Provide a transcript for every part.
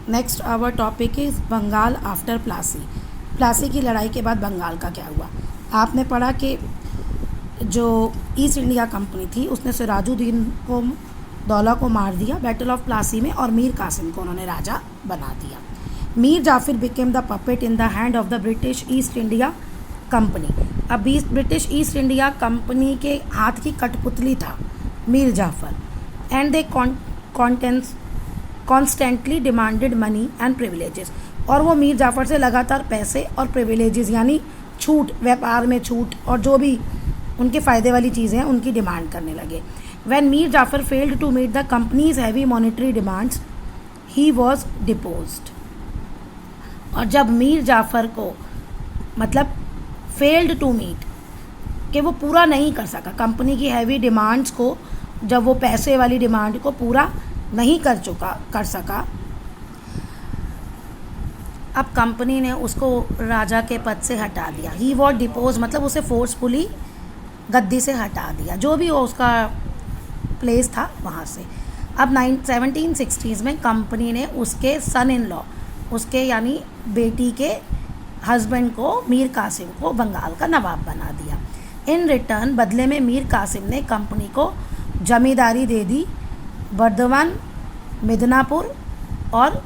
Next our topic is Bengal after Plassey. Plassey की लड़ाई के बाद बंगाल का क्या हुआ। आपने पढ़ा कि जो ईस्ट इंडिया कंपनी थी उसने सिराजुद्दीन को दौला को मार दिया बैटल ऑफ प्लासी में, और मीर कासिम को उन्होंने राजा बना दिया। Mir Jafar became the puppet in the hand of the British East India company. अब ब्रिटिश ईस्ट इंडिया कंपनी के हाथ की कठपुतली था Mir Jafar, and they constantly demanded money and privileges. और वो मीर जाफर से लगातार पैसे और प्रिविलेजेस यानी छूट, व्यापार में छूट और जो भी उनके फ़ायदे वाली चीज़ें हैं उनकी डिमांड करने लगे। When Mir Jafar failed to meet the company's heavy monetary demands he was deposed. और जब मीर जाफर को फेल्ड टू मीट कि वो पूरा नहीं कर सका कंपनी की हैवी डिमांड्स को, जब वो पैसे वाली डिमांड को पूरा नहीं कर सका, अब कंपनी ने उसको राजा के पद से हटा दिया। ही वॉज डिपोज मतलब उसे फोर्सफुली गद्दी से हटा दिया, जो भी वो उसका प्लेस था वहाँ से। अब 1760s में कंपनी ने उसके सन इन लॉ, उसके यानी बेटी के हस्बैंड को, मीर कासिम को बंगाल का नवाब बना दिया। इन रिटर्न बदले में मीर कासिम ने कंपनी को जमींदारी दे दी बर्दवान, मिदनापुर और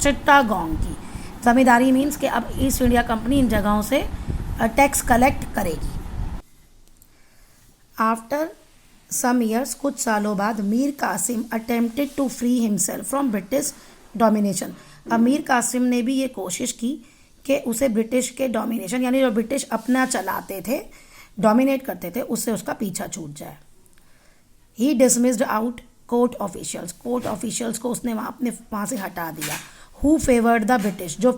चिट्टागोंग की। जमींदारी मीन्स कि अब ईस्ट इंडिया कंपनी इन जगहों से टैक्स कलेक्ट करेगी। आफ्टर सम ईयर्स, कुछ सालों बाद, Mir Qasim attempted to free himself from British domination. अब मीर कासिम ने भी ये कोशिश की कि उसे ब्रिटिश के डोमिनेशन यानी जो ब्रिटिश अपना चलाते थे, डोमिनेट करते थे, उससे उसका पीछा छूट जाए। ही डिसमिस्ड आउट कोर्ट ऑफिशियल्स को उसने वहाँ से हटा दिया। हु फेवर्ड द ब्रिटिश, जो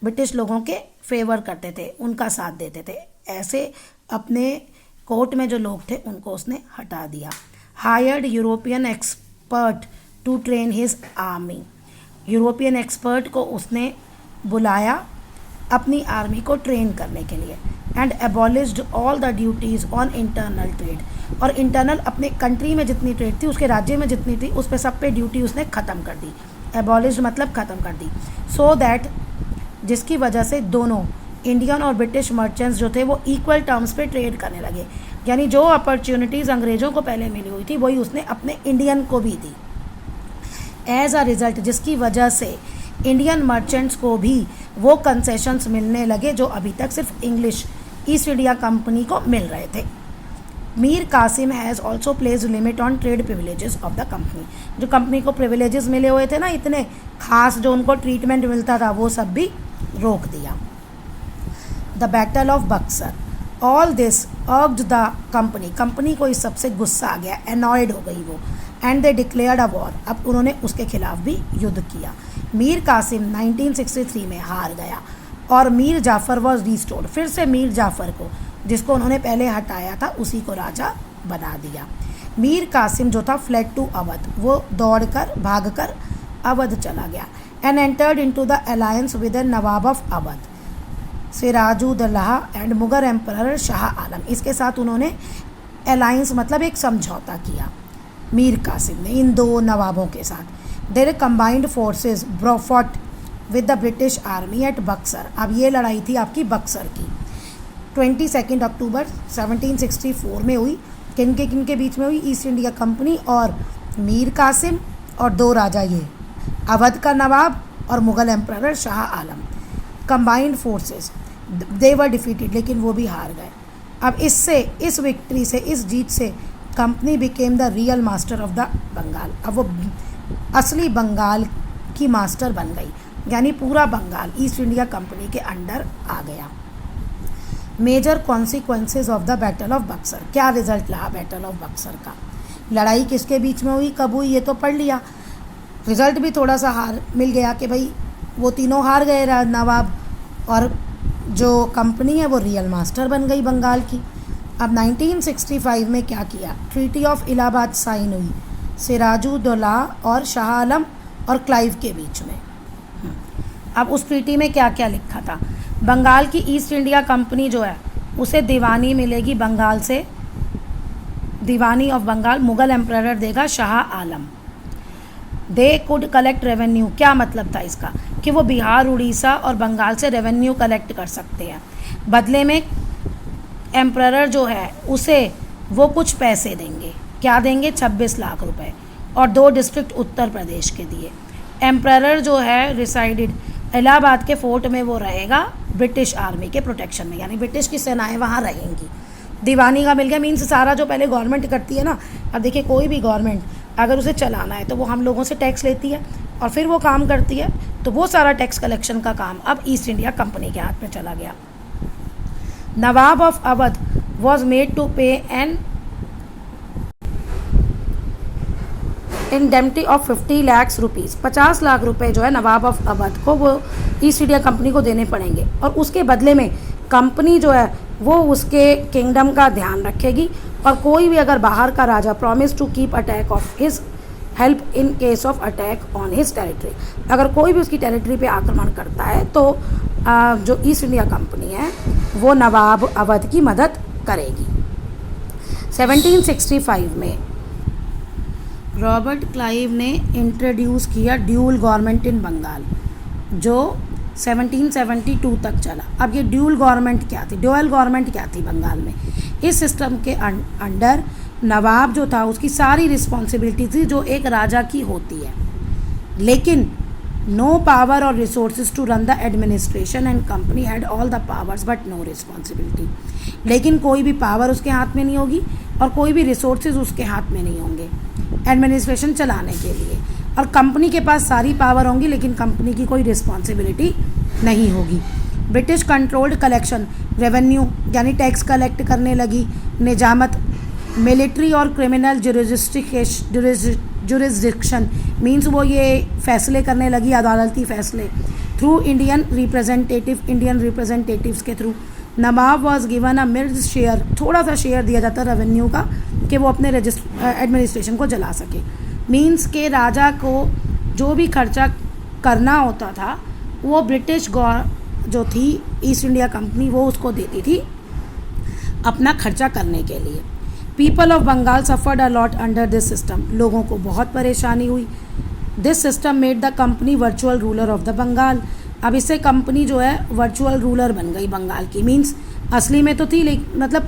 ब्रिटिश लोगों के फेवर करते थे, उनका साथ देते थे, ऐसे अपने कोर्ट में जो लोग थे उनको उसने हटा दिया। Hired European expert to train his army, European expert को उसने बुलाया अपनी आर्मी को ट्रेन करने के लिए। And abolished all the duties on internal trade, और इंटरनल अपने कंट्री में जितनी ट्रेड थी, उसके राज्य में जितनी थी, उस पर सब पे ड्यूटी उसने ख़त्म कर दी। एबॉलिश्ड मतलब ख़त्म कर दी। सो दैट जिसकी वजह से दोनों इंडियन और ब्रिटिश मर्चेंट्स जो थे वो इक्वल टर्म्स पे ट्रेड करने लगे, यानी जो अपॉर्चुनिटीज़ अंग्रेज़ों को पहले मिली हुई थी वही उसने अपने इंडियन को भी दी। एज अ रिज़ल्ट, जिसकी वजह से इंडियन मर्चेंट्स को भी वो कंसेशंस मिलने लगे जो अभी तक सिर्फ इंग्लिश ईस्ट इंडिया कंपनी को मिल रहे थे। Mir Qasim has also place limit on trade privileges of the company. जो कंपनी को प्रिविलेजेस मिले हुए थे ना, इतने खास जो उनको ट्रीटमेंट मिलता था, वो सब भी रोक दिया। The battle of Buxar, all this urged the company को इस सबसे गुस्सा आ गया, एनॉयड हो गई वो, and they declared a war. अब उन्होंने उसके खिलाफ भी युद्ध किया। मीर कासिम 1963 में हार गया और मीर जाफ़र वॉज रिस्टोर्ड। फिर से मीर जाफ़र को, जिसको उन्होंने पहले हटाया था, उसी को राजा बना दिया। मीर कासिम जो था फ्लेड टू अवध, वो भागकर अवध चला गया। And entered into the alliance with the nawab of Awadh Sirajuddaula and Mughal emperor Shah Alam. इसके साथ उन्होंने अलायंस मतलब एक समझौता किया मीर कासिम ने इन दो नवाबों के साथ। Their combined forces fought with the British army at Buxar. अब ये लड़ाई थी आपकी बक्सर की। 22 अक्टूबर 1764 में हुई। किन के बीच में हुई? ईस्ट इंडिया कंपनी और मीर कासिम, और दो राजा ये अवध का नवाब और Mughal emperor Shah Alam. Combined forces, they were defeated, लेकिन वो भी हार गए। अब इस विक्ट्री से, इस जीत से company became the real master of the Bengal. अब वो असली बंगाल की मास्टर बन गई, यानी पूरा बंगाल ईस्ट इंडिया कंपनी के अंडर आ गया। Major consequences of the battle of Buxar, क्या रिजल्ट रहा बैटल ऑफ बक्सर का? लड़ाई किसके बीच में हुई, कब हुई, ये तो पढ़ लिया। रिजल्ट भी थोड़ा सा हार मिल गया कि भाई वो तीनों हार गए नवाब, और जो कंपनी है वो रियल मास्टर बन गई बंगाल की। अब 1965 में क्या किया? ट्रीटी ऑफ इलाहाबाद साइन हुई सिराजुद्दौला और शाह आलम और क्लाइव के बीच में। अब उस ट्रीटी में क्या क्या लिखा था? बंगाल की ईस्ट इंडिया कंपनी जो है उसे दीवानी मिलेगी बंगाल से, दीवानी ऑफ बंगाल मुगल एम्परर देगा Shah Alam. They could collect revenue. क्या मतलब था इसका कि वो बिहार, उड़ीसा और बंगाल से रेवेन्यू कलेक्ट कर सकते हैं। बदले में एम्परर जो है उसे वो कुछ पैसे देंगे। क्या देंगे? 26 लाख रुपए और 2 डिस्ट्रिक्ट उत्तर प्रदेश के दिए। एम्परर जो है रिसाइडेड इलाहाबाद के फोर्ट में वो रहेगा ब्रिटिश आर्मी के प्रोटेक्शन में, यानी ब्रिटिश की सेनाएं वहाँ रहेंगी। दीवानी का मिल गया, मीन्स सारा जो पहले गवर्नमेंट करती है ना, अब देखिए कोई भी गवर्नमेंट अगर उसे चलाना है तो वो हम लोगों से टैक्स लेती है और फिर वो काम करती है, तो वो सारा टैक्स कलेक्शन का काम अब ईस्ट इंडिया कंपनी के हाथ में चला गया। Nawab of Awadh was made to pay an indemnity of 50 lakh rupees. 50 lakh रुपए जो है नवाब ऑफ अवध को वो ईस्ट इंडिया कंपनी को देने पड़ेंगे और उसके बदले में कंपनी जो है वो उसके किंगडम का ध्यान रखेगी और कोई भी अगर बाहर का राजा promise to keep attack of his help in case of attack on his territory, अगर कोई भी उसकी टेरिटरी पे आक्रमण करता है तो जो ईस्ट इंडिया कंपनी है वो नवाब अवध की मदद करेगी। 1765 में रॉबर्ट क्लाइव ने इंट्रोड्यूस किया ड्यूल गवर्नमेंट इन बंगाल, जो 1772 तक चला। अब ये ड्यूल गवर्नमेंट क्या थी, ड्यूअल गवर्नमेंट क्या थी बंगाल में? इस सिस्टम के अंडर नवाब जो था उसकी सारी रिस्पॉन्सिबिलिटी थी जो एक राजा की होती है, लेकिन नो पावर और resources to run the administration and company had all the powers but no responsibility. लेकिन कोई भी पावर उसके हाथ में नहीं होगी और कोई भी रिसोर्सेज उसके हाथ में नहीं होंगे एडमिनिस्ट्रेशन चलाने के लिए, और कंपनी के पास सारी पावर होंगी लेकिन कंपनी की कोई रिस्पॉन्सिबिलिटी नहीं होगी। ब्रिटिश कंट्रोल्ड कलेक्शन, रेवेन्यू यानी टैक्स कलेक्ट करने लगी निजामत। मिलिट्री और क्रिमिनल जुरिस्डिक्शन मीन्स वो ये फैसले करने लगी, अदालती फैसले थ्रू इंडियन रिप्रेजेंटेटिव्स के through. Nawab was given a mid share, थोड़ा सा शेयर दिया जाता रेवेन्यू का कि वो अपने एडमिनिस्ट्रेशन को चला सके। मीन्स के राजा को जो भी खर्चा करना होता था वो ब्रिटिश जो थी ईस्ट इंडिया कंपनी वो उसको देती थी अपना खर्चा करने के लिए। People of Bengal suffered a lot under this system, लोगों को बहुत परेशानी हुई। This system made the company virtual ruler of the Bengal. अब इससे कंपनी जो है वर्चुअल रूलर बन गई बंगाल की। मीन्स असली में तो थी लेकिन मतलब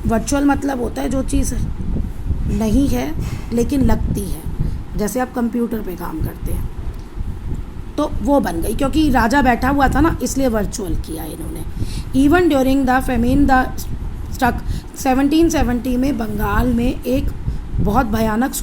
वर्चुअल मतलब होता है जो चीज़ नहीं है लेकिन लगती है, जैसे आप कंप्यूटर पे काम करते हैं, तो वो बन गई क्योंकि राजा बैठा हुआ था ना, इसलिए वर्चुअल किया इन्होंने। Even during the famine the struck 1770 में बंगाल में एक बहुत भयानक